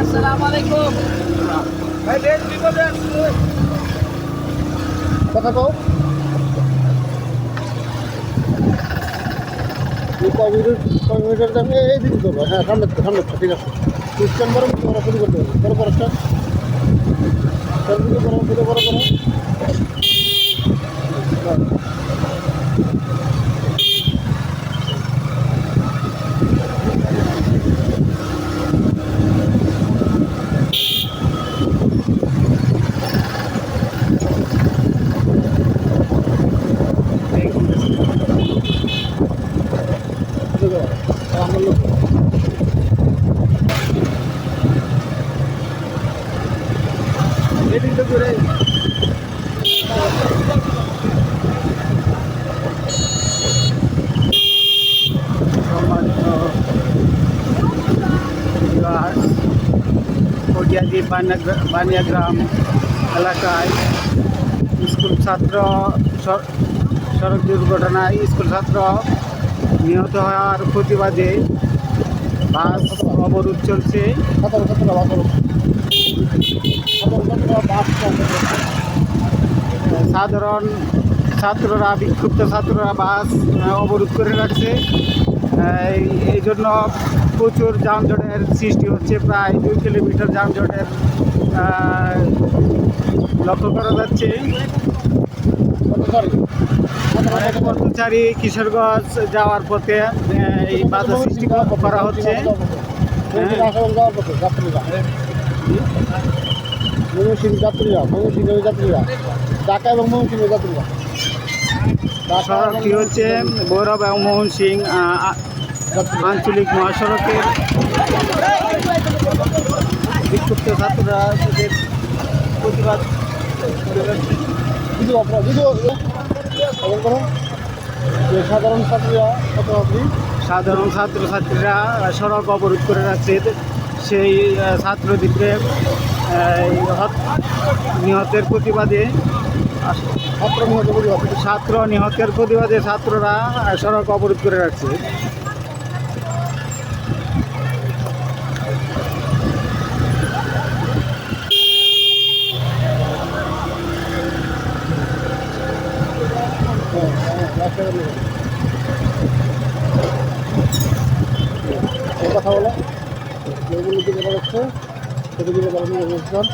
আসসালামাইকুম কথা কও কম্পিউটার দামে এই দিন করবো। হ্যাঁ সামনে ঠিক আছে। সিস্টেম বড় তোমরা শুরু করতে পারবে। বড় করো স্টার্ট বড় করো। আমার লোক এদিন তো করে কটিয়াদি বানিয়াগ্রাম এলাকায় স্কুল ছাত্র সড়ক দুর্ঘটনায় স্কুল ছাত্র নিহত হওয়ার প্রতিবাদে বাস অবরোধ চলছে। সাধারণ ছাত্ররা বিক্ষুব্ধ ছাত্ররা বাস অবরোধ করে রাখছে। এই জন্য প্রচুর যানজটের সৃষ্টি হচ্ছে। প্রায় 2 কিলোমিটার যানজটের লক্ষ্য করা যাচ্ছে। অনেক পথচারী কিশোরগঞ্জ যাওয়ার পথে এই বাধা সৃষ্টি করা হচ্ছে। যাত্রীরা ঢাকা এবং ময়মনসিংহের যাত্রীরা সড়কটি হচ্ছে ভৈরব এবং ময়মনসিংহ আঞ্চলিক মহাসড়কের। বিক্ষুব্ধ ছাত্ররা তাদের প্রতিবাদ সাধারণ ছাত্রছাত্রীরা সড়ক অবরোধ করে রাখছে। সেই ছাত্রদের নিহতের প্রতিবাদে ছাত্ররা সড়ক অবরোধ করে রাখছে। কথা বলো যেগুলো দিকে যাচ্ছে সেগুলো অবস্থান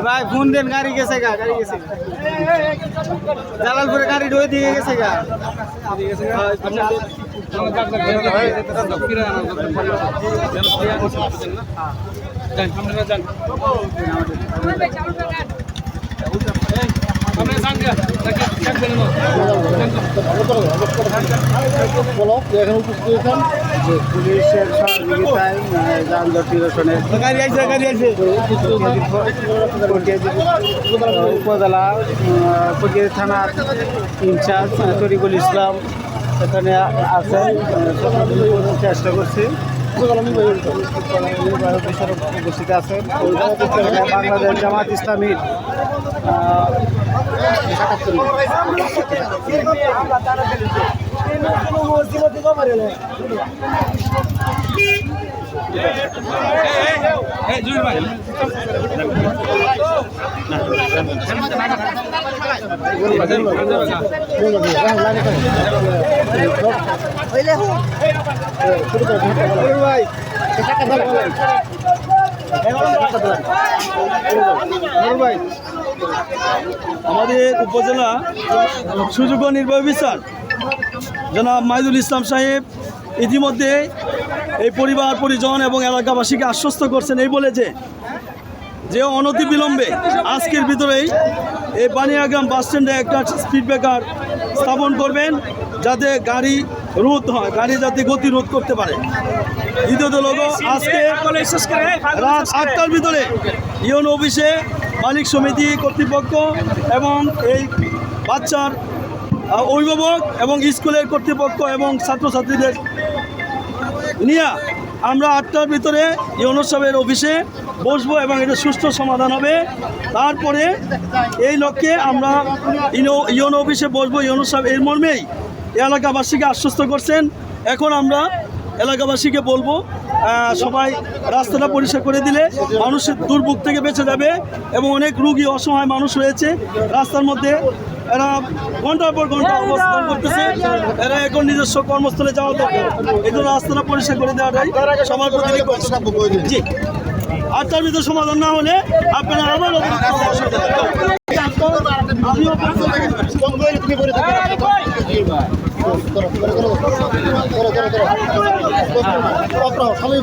ভাই ফোন দেন, গাড়ি গেছে জালালপুরে গাড়ি ওই দিকে গেছে গা। পুলিশের সহযোগিতায় যানজট নিরসনের উপজেলা কটিয়াদি থানার ইনচার্জ তরিকুল ইসলাম এখানে আছেন, চেষ্টা করছি। উপস্থিত আছেন বাংলাদেশ জামাত ইসলামীর আমাদের উপজেলা সুযোগ ও নির্বাহী বিচার জনাব মাইদুল ইসলাম সাহেব ইতিমধ্যে এই পরিবার পরিজন এবং এলাকাবাসীকে আশ্বস্ত করছেন এই বলে যে অনতিবিলম্বে আজকের ভিতরেই এই বানিয়াগ্রাম বাস স্ট্যান্ডে একটা স্পিড ব্রেকার স্থাপন করবেন, যাতে গাড়ি রোধ হয়, গাড়ি যাতে গতি রোধ করতে পারে। দ্বিতীয়ত হলো আজকে রাত 8টার ভিতরে ইউনো অফিসে মালিক সমিতি কর্তৃপক্ষ এবং এই বাচ্চার অভিভাবক এবং স্কুলের কর্তৃপক্ষ এবং ছাত্রছাত্রীদের নিয়ে আমরা 8টার ভিতরে ইউনো সাহেবের অফিসে বসবো এবং এটা সুষ্ঠু সমাধান হবে। তারপরে এই লক্ষ্যে আমরা ইউনো অফিসে বসবো। ইউনো সাহেব এর মর্মেই এলাকাবাসীকে আশ্বস্ত করছেন। এখন আমরা এলাকাবাসীকে বলবো সবাই রাস্তাটা পরিষ্কার করে দিলে মানুষের দুর্ভোগ থেকে বেঁচে যাবে এবং অনেক রুগী অসহায় মানুষ রয়েছে রাস্তার মধ্যে। এরা ঘন্টার পর ঘন্টা অবস্থান করতেছে, এরা এখন নিজস্ব কর্মস্থলে যাওয়া দরকার। এই জন্য রাস্তাটা পরিষ্কার করে দেওয়াটাই সবার প্রতি রিকোয়েস্ট। জি, 8টার ভিতরে সমাধান না হলে আপনারা আবার আমিও